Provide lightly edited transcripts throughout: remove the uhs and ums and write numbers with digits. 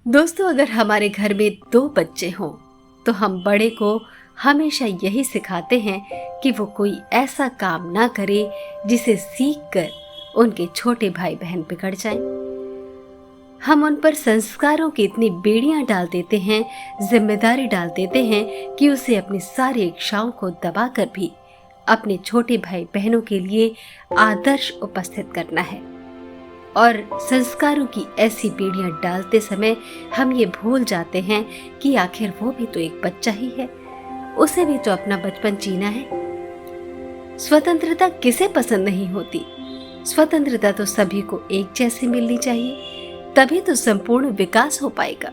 दोस्तों, अगर हमारे घर में 2 बच्चे हों तो हम बड़े को हमेशा यही सिखाते हैं कि वो कोई ऐसा काम ना करे जिसे सीखकर उनके छोटे भाई बहन बिगड़ जाएं। हम उन पर संस्कारों की इतनी बेड़ियां डाल देते हैं, जिम्मेदारी डाल देते हैं कि उसे अपनी सारी इच्छाओं को दबाकर भी अपने छोटे भाई बहनों के लिए आदर्श उपस्थित करना है। और संस्कारों की ऐसी बेड़ियां डालते समय हम ये भूल जाते हैं कि आखिर वो भी तो एक बच्चा ही है, उसे भी तो अपना बचपन जीना है। स्वतंत्रता किसे पसंद नहीं होती? स्वतंत्रता तो सभी को एक जैसी मिलनी चाहिए, तभी तो संपूर्ण विकास हो पाएगा।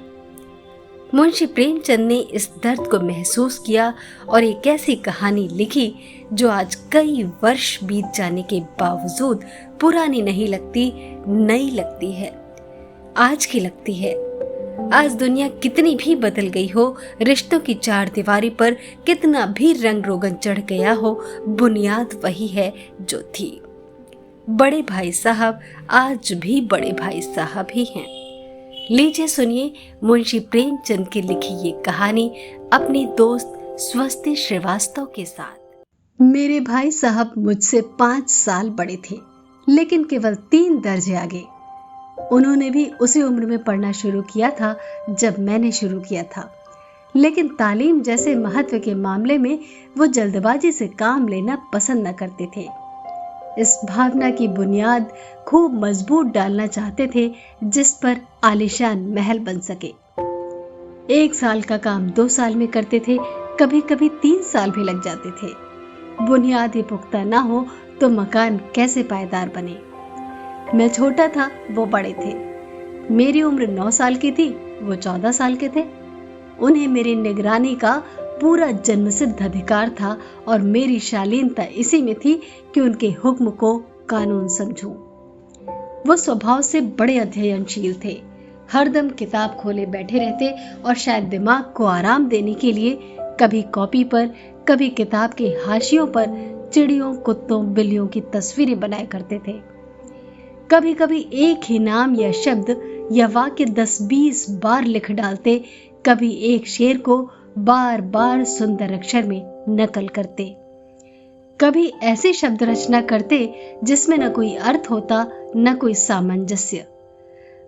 मुंशी प्रेमचंद ने इस दर्द को महसूस किया और एक ऐसी कहानी लिखी जो आज कई वर्ष बीत जाने के बावजूद पुरानी नहीं लगती, नई लगती है, आज की लगती है। आज दुनिया कितनी भी बदल गई हो, रिश्तों की चार दीवारी पर कितना भी रंग रोगन चढ़ गया हो, बुनियाद वही है जो थी। बड़े भाई साहब आज भी बड़े भाई साहब ही हैं। लीजिए सुनिए मुंशी प्रेमचंद की लिखी ये कहानी अपने दोस्त स्वस्ति श्रीवास्तव के साथ। मेरे भाई साहब मुझसे 5 साल बड़े थे, लेकिन केवल 3 दर्जे आगे। उन्होंने भी उसी उम्र में पढ़ना शुरू किया था जब मैंने शुरू किया था, लेकिन तालीम जैसे महत्व के मामले में वो जल्दबाजी से काम लेना पसंद न करते थे। इस भावना की बुनियाद खूब मजबूत डालना चाहते थे जिस पर आलीशान महल बन सके। 1 साल का काम 2 साल में करते थे, कभी कभी 3 साल भी लग जाते थे। बुनियाद ही पुख्ता ना हो तो मकान कैसे पायदार बने। मैं छोटा था, वो बड़े थे। मेरी उम्र 9 साल की थी, वो 14 साल के थे। उन्हें मेरी निगरानी का पूरा जन्मसिद्ध अधिकार था और मेरी शालीनता इसी में थी कि उनके हुक्म को कानून समझूं। वो स्वभाव से बड़े अध्ययनशील थे, हरदम किताब खोले बैठे रहते और शायद दिमाग को आराम देने के लिए कभी कॉपी पर, कभी किताब के हाशियों पर चिड़ियों, कुत्तों, बिल्लियों की तस्वीरें बनाया करते थे। कभी कभी एक ही नाम या शब्द या वाक्य 10-20 बार लिख डालते, कभी एक शेर को बार बार सुंदर अक्षर में नकल करते, कभी ऐसी शब्द रचना करते जिसमें न कोई अर्थ होता न कोई सामंजस्य।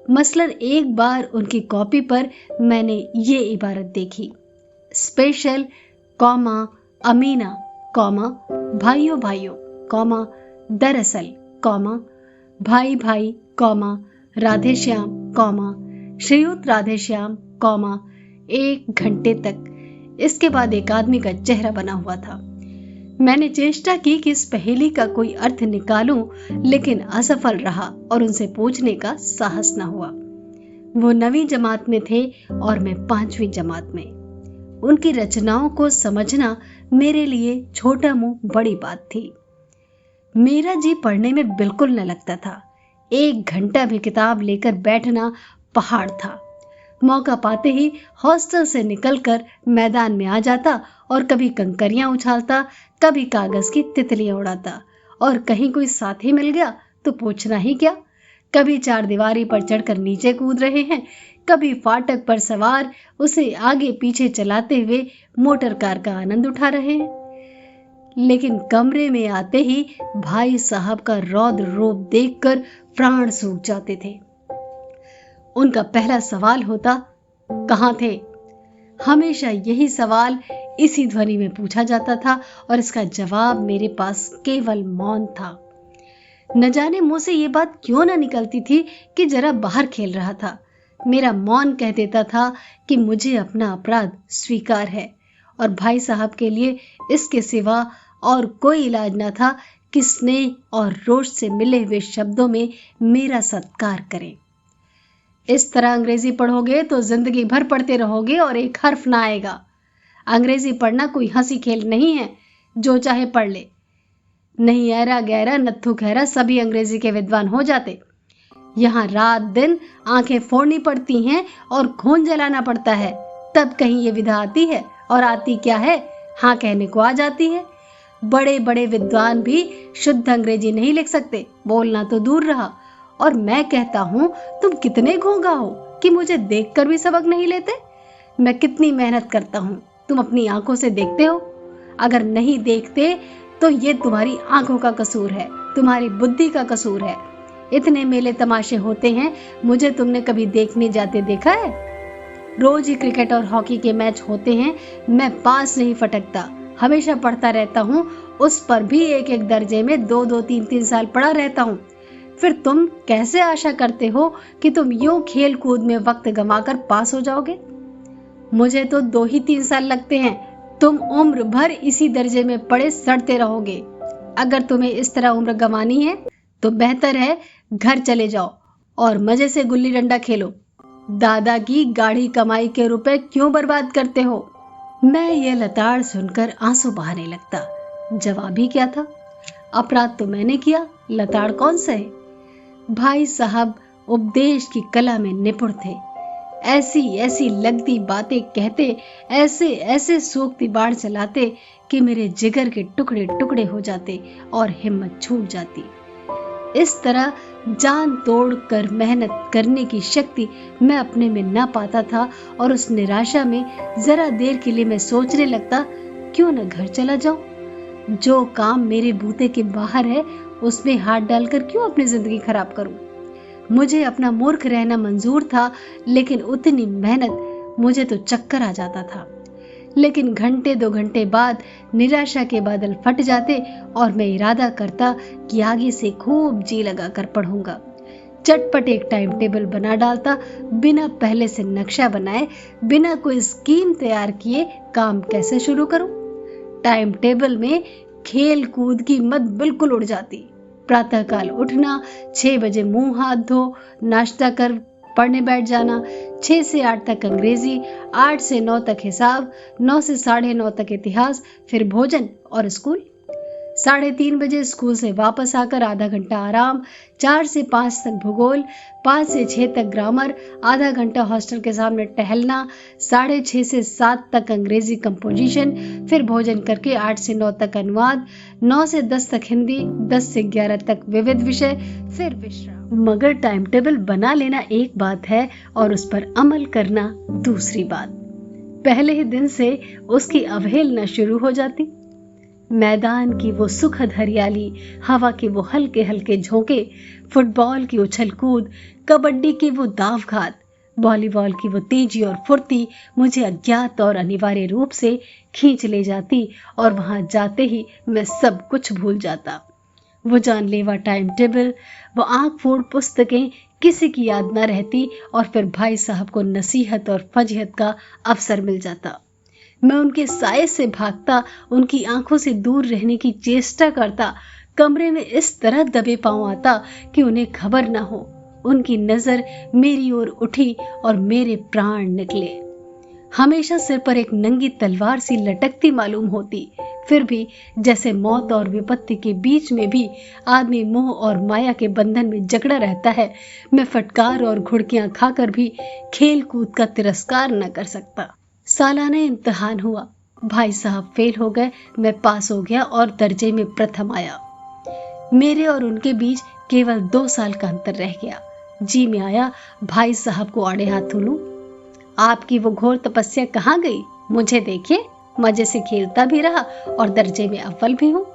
मसलन एक बार उनकी कॉपी पर मैंने ये इबारत देखी, स्पेशल, कॉमा, अमीना, कॉमा, भाइयों भाइयों, कॉमा, दरअसल, कॉमा, भाई भाई, कॉमा, राधे श्याम, कॉमा, श्रीयुत राधे श्याम, कॉमा, 1 घंटे तक। इसके बाद एक आदमी का चेहरा बना हुआ था। मैंने चेष्टा की कि इस पहेली का कोई अर्थ निकालूं, लेकिन असफल रहा और उनसे पूछने का साहस न हुआ। वो 9वीं जमात में थे और मैं 5वीं जमात में। उनकी रचनाओं को समझना मेरे लिए छोटा मुंह बड़ी बात थी। मेरा जी पढ़ने में बिल्कुल न लगता था। 1 घंटा भी किताब लेकर बैठना पहाड़ था। मौका पाते ही हॉस्टल से निकलकर मैदान में आ जाता और कभी कंकरियां उछालता, कभी कागज की तितलियां उड़ाता, और कहीं कोई साथी मिल गया तो पूछना ही क्या। कभी 4 दीवारी पर चढ़कर नीचे कूद रहे हैं, कभी फाटक पर सवार उसे आगे पीछे चलाते हुए मोटर कार का आनंद उठा रहे हैं। लेकिन कमरे में आते ही भाई साहब का रौद्र रूप देखकर प्राण सूख जाते थे। उनका पहला सवाल होता, कहाँ थे? हमेशा यही सवाल इसी ध्वनि में पूछा जाता था और इसका जवाब मेरे पास केवल मौन था। न जाने मुंह से ये बात क्यों न निकलती थी कि जरा बाहर खेल रहा था। मेरा मौन कह देता था कि मुझे अपना अपराध स्वीकार है और भाई साहब के लिए इसके सिवा और कोई इलाज न था कि स्नेह और रोष से मिले हुए शब्दों में मेरा सत्कार करें। इस तरह अंग्रेजी पढ़ोगे तो जिंदगी भर पढ़ते रहोगे और एक हर्फ ना आएगा। अंग्रेजी पढ़ना कोई हंसी खेल नहीं है, जो चाहे पढ़ ले। नहीं ऐरा गहरा नत्थु खैरा सभी अंग्रेजी के विद्वान हो जाते। यहाँ रात दिन आंखें फोड़नी पड़ती हैं और खून जलाना पड़ता है, तब कहीं ये विधा आती है, और आती क्या है, हाँ कहने को आ जाती है। बड़े बड़े विद्वान भी शुद्ध अंग्रेजी नहीं लिख सकते, बोलना तो दूर रहा। और मैं कहता हूं, तुम कितने घोंघा हो, कि मुझे देखकर भी सबक नहीं लेते? मैं कितनी मेहनत करता हूँ, तुम अपनी आंखों से देखते हो? अगर नहीं देखते तो ये तुम्हारी आंखों का कसूर है, तुम्हारी बुद्धि का कसूर है। इतने मेले तमाशे होते हैं, मुझे तुमने कभी देखने जाते देखा है? रोज ही क्रिकेट और हॉकी के मैच होते हैं, मैं पास नहीं फटकता, हमेशा पढ़ता रहता हूँ, उस पर भी एक एक दर्जे में 2-2, 3-3 साल पढ़ा रहता हूँ। फिर तुम कैसे आशा करते हो कि तुम यूं खेल कूद में वक्त गंवाकर पास हो जाओगे? मुझे तो 2 ही 3 साल लगते हैं, तुम उम्र भर इसी दर्जे में पड़े सड़ते रहोगे। अगर तुम्हें इस तरह उम्र गंवानी है तो बेहतर है घर चले जाओ और मजे से गुल्ली डंडा खेलो। दादा की गाढ़ी कमाई के रुपए क्यों बर्बाद करते हो? मैं ये लताड़ सुनकर आंसू बहाने लगता। जवाब ही क्या था? अपराध तो मैंने किया, लताड़ कौन सा है? भाई साहब उपदेश की कला में निपुण थे। ऐसी ऐसी लगती बातें कहते, ऐसे ऐसे सूखती बाढ़ चलाते कि मेरे जिगर के टुकड़े टुकड़े हो जाते और हिम्मत छूट जाती। इस तरह जान तोड़ कर मेहनत करने की शक्ति मैं अपने में न पाता था और उस निराशा में जरा देर के लिए मैं सोचने लगता, क्यों न घर चला जाऊं? जो काम मेरे बूते के बाहर है उसमें हाथ डालकर क्यों अपनी जिंदगी खराब करूं? मुझे अपना मूर्ख रहना मंजूर था, लेकिन उतनी मेहनत, मुझे तो चक्कर आ जाता था। लेकिन घंटे 2 घंटे बाद निराशा के बादल फट जाते और मैं इरादा करता कि आगे से खूब जी लगाकर पढ़ूंगा। चटपट एक टाइम टेबल बना डालता, बिना पहले से नक्शा बनाए, बिना कोई स्कीम तैयार किए काम कैसे शुरू करूं। टाइम टेबल में खेल कूद की मत बिल्कुल उड़ जाती। प्रातःकाल उठना, 6 बजे मुंह हाथ धो नाश्ता कर पढ़ने बैठ जाना, 6 से 8 तक अंग्रेजी, 8 से 9 तक हिसाब, 9 से 9:30 तक इतिहास, फिर भोजन और स्कूल। 3:30 बजे स्कूल से वापस आकर आधा घंटा आराम, 4 से 5 तक भूगोल, 5 से 6 तक ग्रामर, आधा घंटा हॉस्टल के सामने टहलना, 6:30 से 7 तक अंग्रेजी कंपोजिशन, फिर भोजन करके 8 से 9 तक अनुवाद, 9 से 10 तक हिंदी, 10 से 11 तक विविध विषय, फिर विश्राम। मगर टाइम टेबल बना लेना एक बात है और उस पर अमल करना दूसरी बात। पहले ही दिन से उसकी अवहेलना शुरू हो जाती। मैदान की वो सुखद हरियाली, हवा के वो हल्के हल्के झोंके, फुटबॉल की उछल कूद, कबड्डी की वो दाव घात, वॉलीबॉल की वो तेजी और फुर्ती मुझे अज्ञात और अनिवार्य रूप से खींच ले जाती और वहां जाते ही मैं सब कुछ भूल जाता। वो जानलेवा टाइम टेबल, वो आंख फोड़ पुस्तकें किसी की याद न रहती और फिर भाई साहब को नसीहत और फजीहत का अवसर मिल जाता। मैं उनके साये से भागता, उनकी आंखों से दूर रहने की चेष्टा करता, कमरे में इस तरह दबे पांव आता कि उन्हें खबर ना हो। उनकी नजर मेरी ओर उठी और मेरे प्राण निकले। हमेशा सिर पर एक नंगी तलवार सी लटकती मालूम होती, फिर भी जैसे मौत और विपत्ति के बीच में भी आदमी मोह और माया के बंधन में जकड़ा रहता है, मैं फटकार और घुड़कियां खाकर भी खेल कूद का तिरस्कार न कर सकता। सालाना इम्तिहान हुआ, भाई साहब फेल हो गए, मैं पास हो गया और दर्जे में प्रथम आया। मेरे और उनके बीच केवल 2 साल का अंतर रह गया। जी में आया भाई साहब को आड़े हाथ लूं। आपकी वो घोर तपस्या कहाँ गई? मुझे देखिए, मजे से खेलता भी रहा और दर्जे में अव्वल भी हूँ।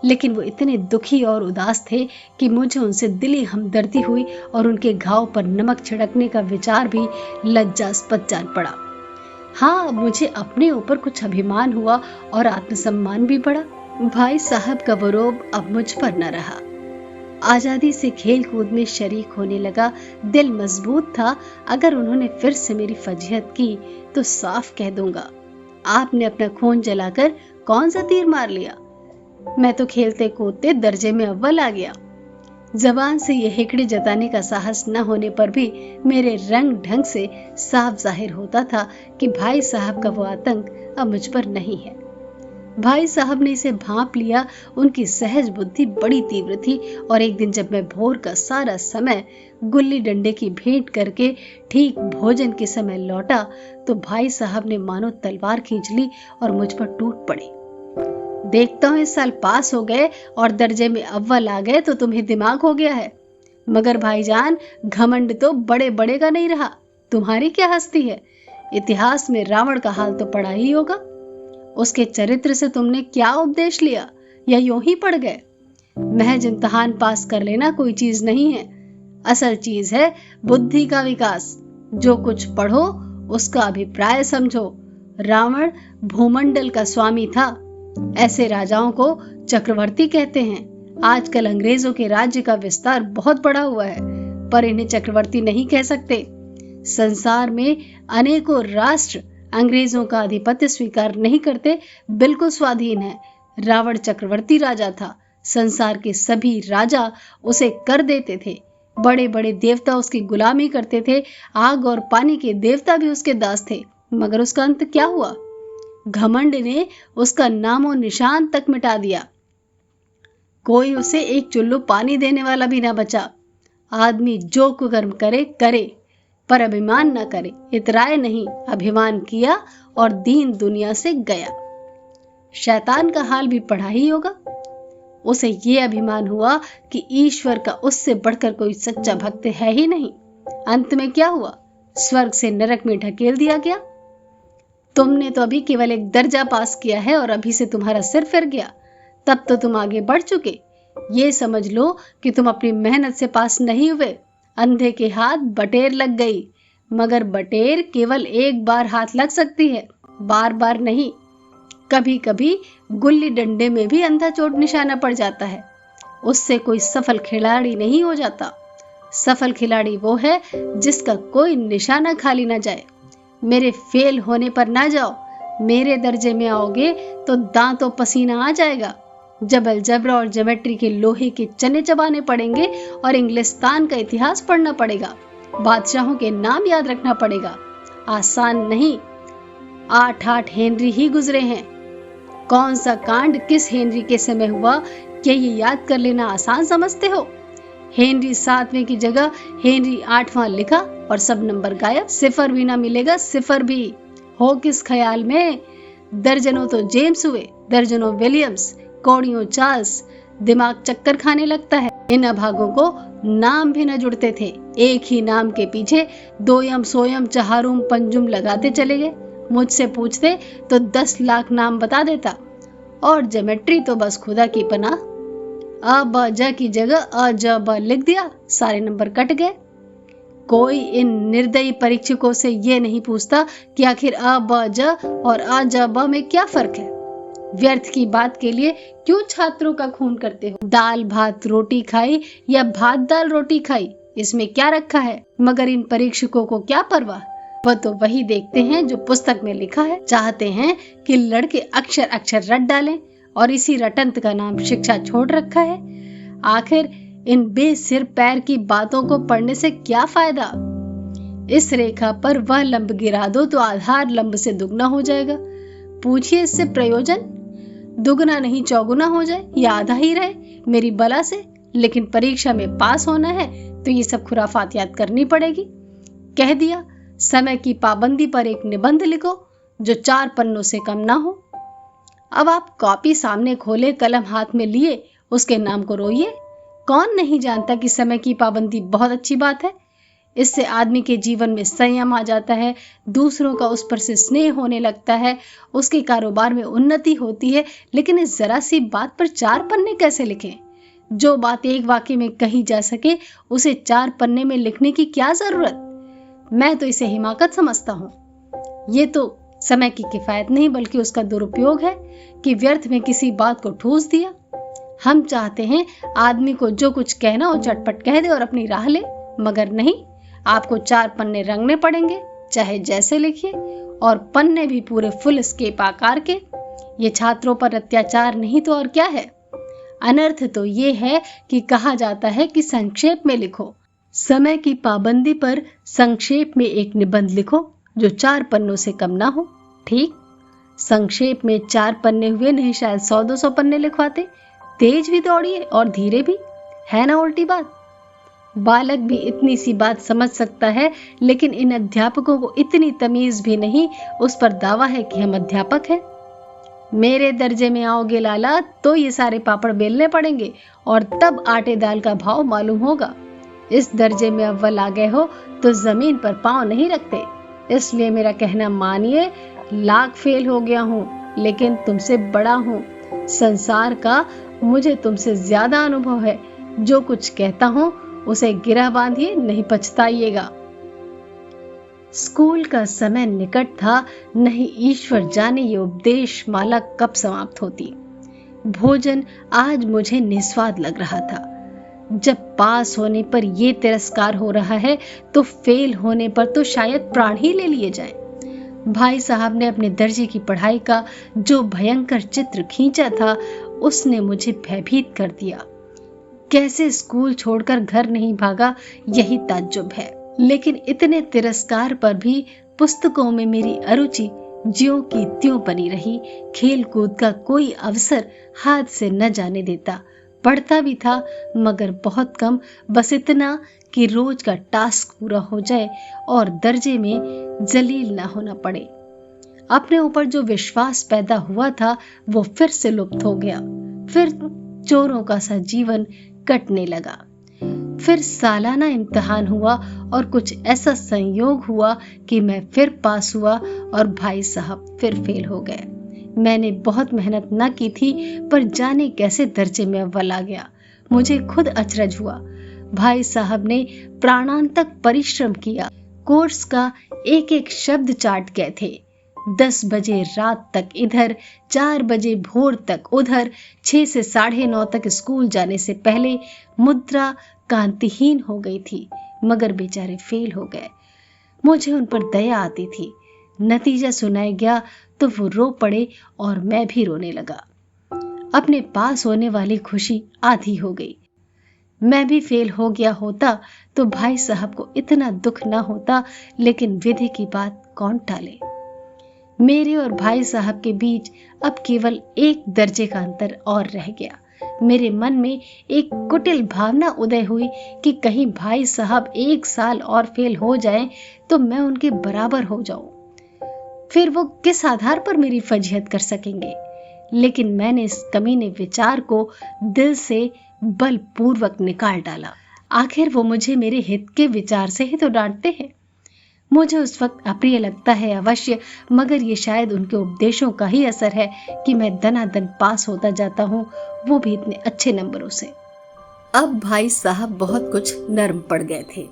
लेकिन वो इतने दुखी और उदास थे कि मुझे उनसे दिली हमदर्दी हुई और उनके घाव पर नमक छिड़कने का विचार भी लज्जास्पद जान पड़ा। हाँ, मुझे अपने ऊपर कुछ अभिमान हुआ और आत्मसम्मान भी बढ़ा। भाई साहब का वो रोब अब मुझ पर न रहा। आजादी से खेल कूद में शरीक होने लगा। दिल मजबूत था, अगर उन्होंने फिर से मेरी फजीहत की तो साफ कह दूंगा, आपने अपना खून जलाकर कौन सा तीर मार लिया? मैं तो खेलते कूदते दर्जे में अव्वल आ गया। जबान से यह हिकड़ी जताने का साहस न होने पर भी मेरे रंग ढंग से साफ जाहिर होता था कि भाई साहब का वो आतंक अब मुझ पर नहीं है। भाई साहब ने इसे भांप लिया। उनकी सहज बुद्धि बड़ी तीव्र थी और एक दिन जब मैं भोर का सारा समय गुल्ली डंडे की भेंट करके ठीक भोजन के समय लौटा तो भाई साहब ने मानो तलवार खींच ली और मुझ पर टूट पड़े। देखता हूँ इस साल पास हो गए और दर्जे में अव्वल आ गए तो तुम्हें दिमाग हो गया है, मगर भाईजान घमंड तो बड़े बड़े का नहीं रहा। तुम्हारी क्या हस्ती है? इतिहास में रावण का हाल तो पढ़ा ही होगा। उसके चरित्र से तुमने क्या उपदेश लिया, या यूं ही पढ़ गए? महज इम्तिहान पास कर लेना कोई चीज नहीं है। असल चीज है बुद्धि का विकास। जो कुछ पढ़ो उसका अभिप्राय समझो। रावण भूमंडल का स्वामी था। ऐसे राजाओं को चक्रवर्ती कहते हैं। आजकल अंग्रेजों के राज्य का विस्तार बहुत बढ़ा हुआ है, पर इन्हें चक्रवर्ती नहीं कह सकते। संसार में अनेकों राष्ट्र अंग्रेजों का आधिपत्य स्वीकार नहीं करते, बिल्कुल स्वाधीन है। रावण चक्रवर्ती राजा था। संसार के सभी राजा उसे कर देते थे। बड़े बड़े देवता उसकी गुलामी करते थे। आग और पानी के देवता भी उसके दास थे। मगर उसका अंत क्या हुआ? घमंड ने उसका नामो निशान तक मिटा दिया। कोई उसे एक चुल्लू पानी देने वाला भी ना बचा। आदमी जो कुकर्म करे करे, पर अभिमान न करे। इतराए नहीं, अभिमान किया और दीन दुनिया से गया। शैतान का हाल भी पढ़ा ही होगा। उसे ये अभिमान हुआ कि ईश्वर का उससे बढ़कर कोई सच्चा भक्त है ही नहीं। अंत में क्या हुआ? स्वर्ग से नरक में ढकेल दिया गया। तुमने तो अभी केवल एक दर्जा पास किया है और अभी से तुम्हारा सिर फिर गया। तब तो तुम आगे बढ़ चुके। ये समझ लो कि तुम अपनी मेहनत से पास नहीं हुए। अंधे के हाथ बटेर लग गई, मगर बटेर केवल एक बार हाथ लग सकती है, बार बार नहीं। कभी कभी गुल्ली डंडे में भी अंधा चोट निशाना पड़ जाता है। उससे कोई सफल खिलाड़ी नहीं हो जाता। सफल खिलाड़ी वो है जिसका कोई निशाना खाली ना जाए। मेरे फेल होने पर ना जाओ। मेरे दर्जे में आओगे तो दांतों पसीना आ जाएगा। जब अलजबरा और ज्योमेट्री के लोहे के चने चबाने पड़ेंगे और इंग्लिस्तान का इतिहास पढ़ना पड़ेगा। बादशाहों के नाम याद रखना पड़ेगा। आसान नहीं। 8 हेनरी ही गुजरे हैं। कौन सा कांड किस हेनरी के समय हुआ, क्या ये याद कर लेना आसान समझते हो? हेनरी 7वें की जगह हेनरी 8वां लिखा और सब नंबर गायब। सिफर भी ना मिलेगा, सिफर भी। हो किस ख्याल में? दर्जनों तो जेम्स हुए, दर्जनों विलियम्स, कौड़ियों चार्ल्स। दिमाग चक्कर खाने लगता है। इन अभागों को नाम भी न जुड़ते थे। एक ही नाम के पीछे दोयम सोयम चहारुम पंजुम लगाते चले गए। मुझसे पूछते तो 10 लाख नाम बता देता। और ज्योमेट्री तो बस खुदा की पनाह। अ ब ज की जगह अ ज ब लिख दिया, सारे नंबर कट गए। कोई इन निर्दयी परीक्षकों से ये नहीं पूछता कि आखिर अ ब ज और अ ज ब में क्या फर्क है। व्यर्थ की बात के लिए क्यों छात्रों का खून करते हो? दाल भात रोटी खाई या भात दाल रोटी खाई, इसमें क्या रखा है? मगर इन परीक्षकों को क्या परवाह? वह तो वही देखते हैं जो पुस्तक में लिखा है। चाहते हैं कि लड़के अक्षर अक्षर रट डालें, और इसी रटंत का नाम शिक्षा छोड़ रखा है। आखिर इन बेसिर पैर की बातों को पढ़ने से क्या फायदा? इस रेखा पर वह लंब गिरा दो तो आधार लंब से दुगना हो जाएगा। पूछिए इससे प्रयोजन? दुगना नहीं चौगुना हो जाए या आधा ही रहे, मेरी बला से। लेकिन परीक्षा में पास होना है तो ये सब खुराफात याद करनी पड़ेगी। कह दिया, समय की पाबंदी पर एक निबंध लिखो जो 4 पन्नों से कम ना हो। अब आप कॉपी सामने खोले, कलम हाथ में लिए, उसके नाम को रोइए। कौन नहीं जानता कि समय की पाबंदी बहुत अच्छी बात है। इससे आदमी के जीवन में संयम आ जाता है, दूसरों का उस पर से स्नेह होने लगता है, उसके कारोबार में उन्नति होती है। लेकिन इस जरा सी बात पर 4 पन्ने कैसे लिखें? जो बात एक वाक्य में कही जा सके उसे 4 पन्ने में लिखने की क्या जरूरत? मैं तो इसे हिमाकत समझता हूँ। ये तो समय की किफायत नहीं बल्कि उसका दुरुपयोग है कि व्यर्थ में किसी बात को ठूस दिया। हम चाहते हैं आदमी को जो कुछ कहना हो चटपट कह दे और अपनी राह ले, मगर नहीं, आपको 4 पन्ने रंगने पड़ेंगे, चाहे जैसे लिखिए, और पन्ने भी पूरे फुल स्केप आकार के। ये छात्रों पर अत्याचार नहीं तो और क्या है? अनर्थ तो ये है कि कहा जाता है कि संक्षेप में लिखो। समय की पाबंदी पर संक्षेप में एक निबंध लिखो जो 4 पन्नों से कम ना हो। ठीक, संक्षेप में 4 पन्ने हुए नहीं, शायद 100-200 पन्ने लिखवाते। तेज भी दौड़िए और धीरे भी, है ना उल्टी बात? बालक भी इतनी सी बात समझ सकता है, लेकिन इन अध्यापकों को इतनी तमीज भी नहीं। उस पर दावा है कि हम अध्यापक हैं। मेरे दर्जे में आओगे लाला तो ये सारे पापड़ बेलने पड़ेंगे और तब आटे दाल का भाव मालूम होगा। इस दर्जे में अव्वल आ गए हो तो जमीन पर पांव नहीं रखते, इसलिए मेरा कहना मानिए। लाख फेल हो गया हूँ लेकिन तुमसे बड़ा हूँ। संसार का मुझे तुमसे ज्यादा अनुभव है। जो कुछ कहता हूँ उसे गिरा बांधिए, नहीं पछताइएगा। स्कूल का समय निकट था, नहीं ईश्वर जाने ये उपदेश माला कब समाप्त होती। भोजन आज मुझे निस्वाद लग रहा था। जब पास होने पर ये तिरस्कार हो रहा है तो फेल होने पर तो शायद प्राण ही ले लिए जाएं। भाई साहब ने अपने दर्जे की पढ़ाई का जो भयंकर चित्र खींचा था उसने मुझे भयभीत कर दिया। कैसे स्कूल छोड़कर घर नहीं भागा, यही ताज्जुब है। लेकिन इतने तिरस्कार पर भी पुस्तकों में मेरी अरुचि ज्यों की त्यों बनी रही। खेल कूद का कोई अवसर हाथ से न जाने देता। पढ़ता भी था मगर बहुत कम, बस इतना कि रोज का टास्क पूरा हो जाए और दर्जे में जलील ना होना पड़े। अपने ऊपर जो विश्वास पैदा हुआ था वो फिर से लुप्त हो गया। फिर चोरों का सा जीवन कटने लगा। फिर सालाना इम्तिहान हुआ और कुछ ऐसा संयोग हुआ कि मैं फिर पास हुआ और भाई साहब फिर फेल हो गए। मैंने बहुत मेहनत न की थी पर जाने कैसे दर्जे में अव्वल आ गया। मुझे खुद अचरज हुआ। भाई साहब ने प्राणांतक परिश्रम किया। कोर्स का एक एक शब्द चाट गए थे। 10 बजे रात तक इधर, 4 बजे भोर तक उधर, 6 से 9:30 तक स्कूल जाने से पहले मुद्रा कांतिहीन हो गई थी, मगर बेचारे फेल हो गए। मुझे उन पर दया आती थी। नतीजा सुनाया गया तो वो रो पड़े और मैं भी रोने लगा। अपने पास होने वाली खुशी आधी हो गई। मैं भी फेल हो गया होता तो भाई साहब को इतना दुख ना होता, लेकिन विधि की बात कौन टाले। मेरे और भाई साहब के बीच अब केवल एक दर्जे का अंतर और रह गया। मेरे मन में एक कुटिल भावना उदय हुई कि कहीं भाई साहब 1 साल और फेल हो जाएं तो मैं उनके बराबर हो जाऊं। फिर वो किस आधार पर मेरी फजीहत कर सकेंगे। लेकिन मैंने इस कमीने विचार को दिल से बलपूर्वक निकाल डाला। आखिर वो मुझे मेरे हित के विचार से ही तो डांटते हैं। मुझे उस वक्त अप्रिय लगता है अवश्य, मगर ये शायद उनके उपदेशों का ही असर है कि मैं दनादन पास होता जाता हूँ, वो भी इतने अच्छे नंबरों से। अब भाई साहब बहुत कुछ नर्म पड़ गए थे।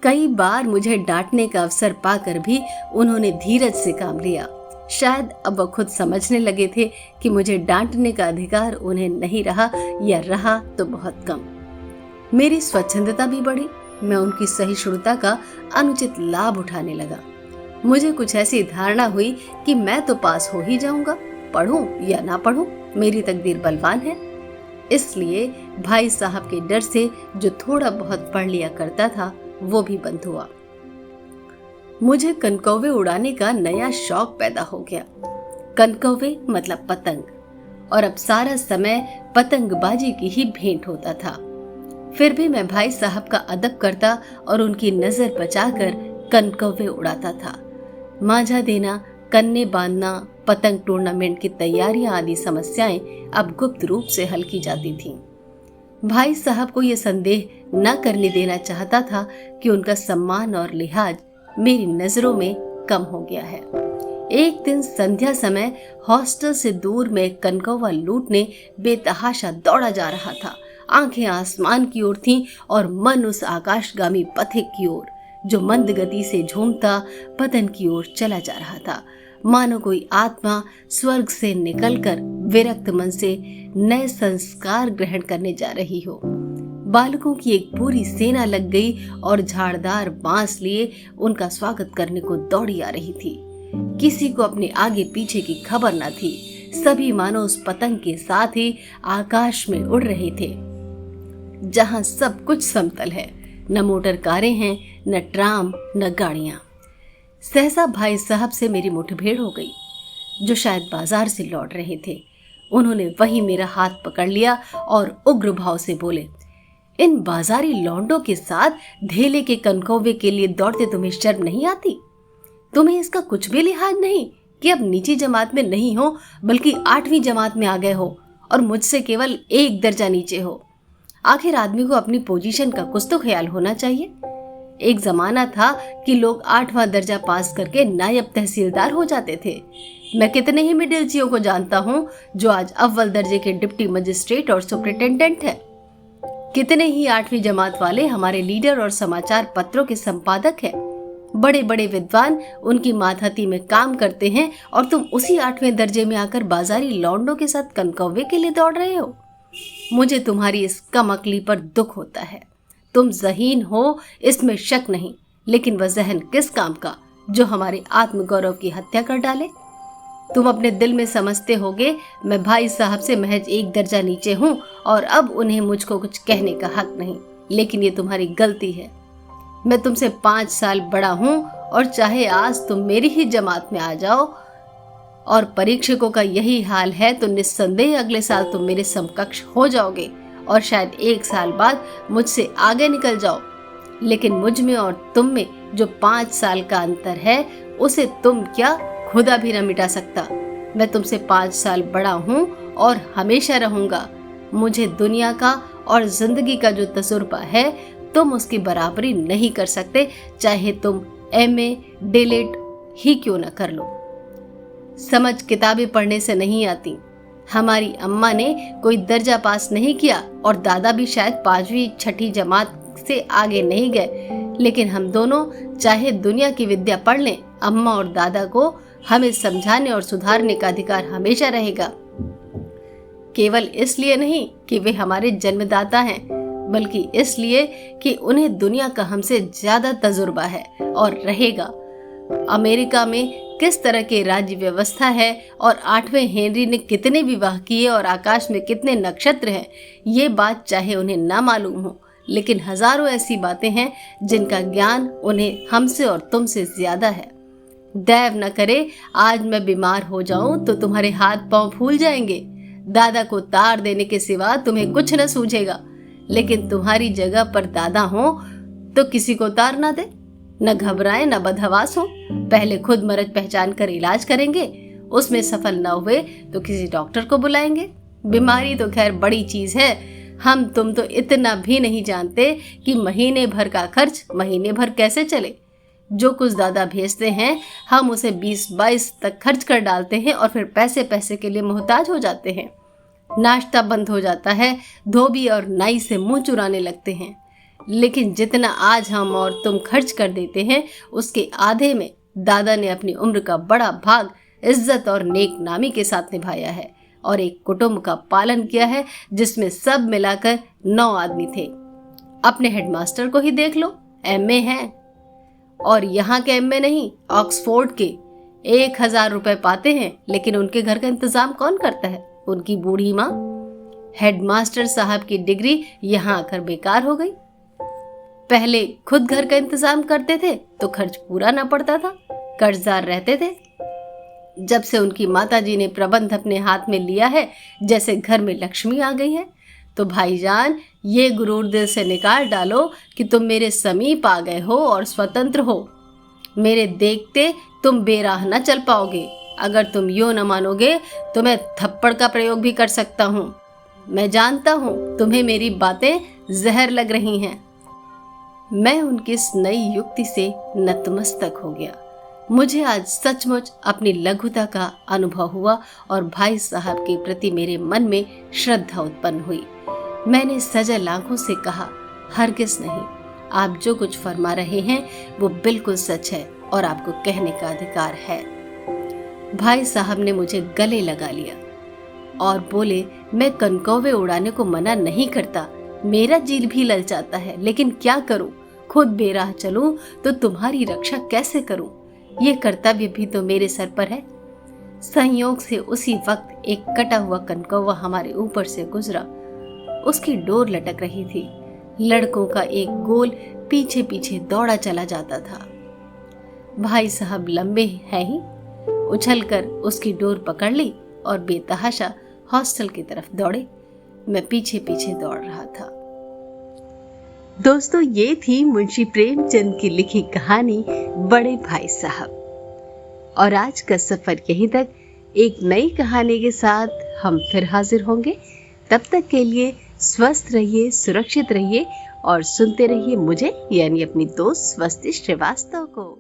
कई बार मुझे डांटने का अवसर पाकर भी उन्होंने धीरज से काम लिया। शायद अब वो खुद समझने लगे थे कि मुझे डांटने का अधिकार उन्हें नहीं रहा, या रहा तो बहुत कम। मेरी स्वच्छंदता भी बढ़ी। मैं उनकी सहिष्णुता का अनुचित लाभ उठाने लगा। मुझे कुछ ऐसी धारणा हुई कि मैं तो पास हो ही जाऊंगा, पढ़ूं या ना पढ़ूं, मेरी तकदीर बलवान है। इसलिए भाई साहब के डर से जो थोड़ा बहुत पढ़ लिया करता था वो भी बंद हुआ। मुझे कनकौवे उड़ाने का नया शौक पैदा हो गया। कनकौवे मतलब पतंग, और अब सारा समय पतंगबाजी की ही भेंट होता था। फिर भी मैं भाई साहब का अदब करता और उनकी नजर बचाकर कनकौवे उड़ाता था। मांझा देना, कन्ने बांधना, पतंग टूर्नामेंट की तैयारियां आदि समस्याएं अब गुप्त रूप से हल की जाती थीं। भाई साहब को यह संदेह न करने देना चाहता था कि उनका सम्मान और लिहाज मेरी नजरों में कम हो गया है। एक दिन संध्या समय हॉस्टल से दूर में कनकौवा लूटने बेतहाशा दौड़ा जा रहा था। आंखें आसमान की ओर थीं और मन उस आकाशगामी पथिक की ओर जो मंद गति से झूमता पतन की ओर चला जा रहा था। मानो कोई आत्मा स्वर्ग से निकलकर विरक्त मन से नए संस्कार ग्रहण करने जा रही हो। बालकों की एक पूरी सेना लग गई और झाड़दार बांस लिए उनका स्वागत करने को दौड़ी आ रही थी। किसी को अपने आगे पीछे की खबर न थी। सभी मानो उस पतंग के साथ ही आकाश में उड़ रहे थे, जहां सब कुछ समतल है। न मोटर कारें हैं, न ट्राम, न गाड़ियां। सहसा भाई साहब से मेरी मुठभेड़ हो गई, जो शायद बाजार से लौट रहे थे। उन्होंने वहीं मेरा हाथ पकड़ लिया और उग्र भाव से बोले, इन बाजारी लौंडों के साथ धेले के कनकौवे के लिए दौड़ते तुम्हें शर्म नहीं आती? तुम्हें इसका कुछ भी लिहाज नहीं कि अब नीची जमात में नहीं हो बल्कि 8वीं जमात में आ गए हो और मुझसे केवल 1 दर्जा नीचे हो। आखिर आदमी को अपनी पोजीशन का कुछ तो ख्याल होना चाहिए। एक जमाना था कि लोग 8वां दर्जा पास करके नायब तहसीलदार हो जाते थे। मैं कितने ही मिडिलचियों को जानता हूँ जो आज अव्वल दर्जे के डिप्टी मजिस्ट्रेट और सुपरिटेंडेंट हैं। कितने ही 8वीं जमात वाले हमारे लीडर और समाचार पत्रों के संपादक हैं। बड़े बड़े विद्वान उनकी मातहती में काम करते हैं और तुम उसी 8वें दर्जे में आकर बाजारी लौंडों के साथ कनकौवे के लिए दौड़ रहे हो। मुझे तुम्हारी इस कम अक्ली पर दुख होता है। तुम ज़हीन हो, इसमें शक नहीं, लेकिन वह ज़हन किस काम का जो हमारे आत्मगौरव की हत्या कर डाले। तुम अपने दिल में समझते होगे मैं भाई साहब से महज एक दर्जा नीचे हूँ और अब उन्हें मुझको कुछ कहने का हक नहीं, लेकिन ये तुम्हारी गलती है। मैं तुमसे 5 साल बड़ा हूँ और चाहे आज तुम मेरी ही जमात में आ जाओ और परीक्षकों का यही हाल है तो निस्संदेह अगले साल तुम मेरे समकक्ष हो जाओगे और शायद 1 साल बाद मुझसे आगे निकल जाओ। लेकिन मुझ में और तुम में जो 5 साल का अंतर है उसे तुम क्या खुदा भी न मिटा सकता। मैं तुमसे 5 साल बड़ा हूँ और हमेशा रहूंगा। मुझे दुनिया का और जिंदगी का जो तजुर्बा है तुम उसकी बराबरी नहीं कर सकते, चाहे तुम MA डिलेट ही क्यों न कर लो। समझ किताबें पढ़ने से नहीं आती। हमारी अम्मा ने कोई दर्जा पास नहीं किया और दादा भी शायद 5वीं 6ठी जमात से आगे नहीं गए, लेकिन हम दोनों चाहे दुनिया की विद्या पढ़ लें, अम्मा और दादा को हमें समझाने और सुधारने का अधिकार हमेशा रहेगा। केवल इसलिए नहीं कि वे हमारे जन्मदाता हैं, बल्कि इसलिए कि उन्हें दुनिया का हमसे ज्यादा तजुर्बा है और रहेगा। अमेरिका में किस तरह की राज्य व्यवस्था है और 8वें हेनरी ने कितने विवाह किए और आकाश में कितने नक्षत्र हैं, ये बात चाहे उन्हें ना मालूम हो, लेकिन हजारों ऐसी बातें हैं जिनका ज्ञान उन्हें हमसे और तुमसे ज्यादा है। दैव न करे आज मैं बीमार हो जाऊं तो तुम्हारे हाथ पांव फूल जाएंगे। दादा को तार देने के सिवा तुम्हें कुछ न सूझेगा, लेकिन तुम्हारी जगह पर दादा हो तो किसी को तार ना दे, न घबराए न बदहवास हो। पहले खुद मर्ज पहचान कर इलाज करेंगे, उसमें सफल न हुए तो किसी डॉक्टर को बुलाएंगे। बीमारी तो खैर बड़ी चीज है, हम तुम तो इतना भी नहीं जानते कि महीने भर का खर्च महीने भर कैसे चले। जो कुछ दादा भेजते हैं हम उसे 20-22 तक खर्च कर डालते हैं और फिर पैसे पैसे के लिए मोहताज हो जाते हैं। नाश्ता बंद हो जाता है, धोबी और नाई से मुंह चुराने लगते हैं। लेकिन जितना आज हम और तुम खर्च कर देते हैं उसके आधे में दादा ने अपनी उम्र का बड़ा भाग इज्जत और नेक नामी के साथ निभाया है और एक कुटुंब का पालन किया है जिसमें सब मिलाकर 9 आदमी थे। अपने हेडमास्टर को ही देख लो, MA हैं और यहाँ के MA नहीं, ऑक्सफोर्ड के। 1000 रुपए पाते हैं, लेकिन उनके घर का इंतजाम कौन करता है? उनकी बूढ़ी माँ। हेडमास्टर साहब की डिग्री यहाँ आकर बेकार हो गई। पहले खुद घर का इंतजाम करते थे तो खर्च पूरा ना पड़ता था, कर्जदार रहते थे। जब से उनकी माताजी ने प्रबंध अपने हाथ में लिया है, जैसे घर में लक्ष्मी आ गई है। तो भाईजान ये गुरूर दिल से निकाल डालो कि तुम मेरे समीप आ गए हो और स्वतंत्र हो। मेरे देखते तुम बेराह न चल पाओगे। अगर तुम यूं न मानोगे तो मैं थप्पड़ का प्रयोग भी कर सकता हूँ। मैं जानता हूँ तुम्हें मेरी बातें जहर लग रही हैं। मैं उनकी इस नई युक्ति से नतमस्तक हो गया। मुझे आज सचमुच अपनी लघुता का अनुभव हुआ और भाई साहब के प्रति मेरे मन में श्रद्धा उत्पन्न हुई। मैंने सजल आंखों से कहा, हरगिज़ नहीं, आप जो कुछ फरमा रहे हैं वो बिल्कुल सच है और आपको कहने का अधिकार है। भाई साहब ने मुझे गले लगा लिया और बोले, मैं कनकौवे उड़ाने को मना नहीं करता, मेरा जील भी ललचाता है, लेकिन क्या करूं? खुद बेराह चलूं तो तुम्हारी रक्षा कैसे करूं? ये कर्तव्य भी तो मेरे सर पर है। संयोग से उसी वक्त एक कटा हुआ कनकौवा हमारे ऊपर से गुजरा। उसकी डोर लटक रही थी। लड़कों का एक गोल पीछे पीछे दौड़ा चला जाता था। भाई साहब लंबे हैं ही, उछलकर उसकी डोर पकड़ ली और बेतहाशा हॉस्टल की तरफ दौड़े। मैं पीछे पीछे दौड़ रहा था। दोस्तों, ये थी मुंशी प्रेमचंद की लिखी कहानी बड़े भाई साहब। और आज का सफर यहीं तक। एक नई कहानी के साथ हम फिर हाजिर होंगे। तब तक के लिए स्वस्थ रहिए, सुरक्षित रहिए और सुनते रहिए मुझे यानी अपनी दोस्त स्वस्ति श्रीवास्तव को।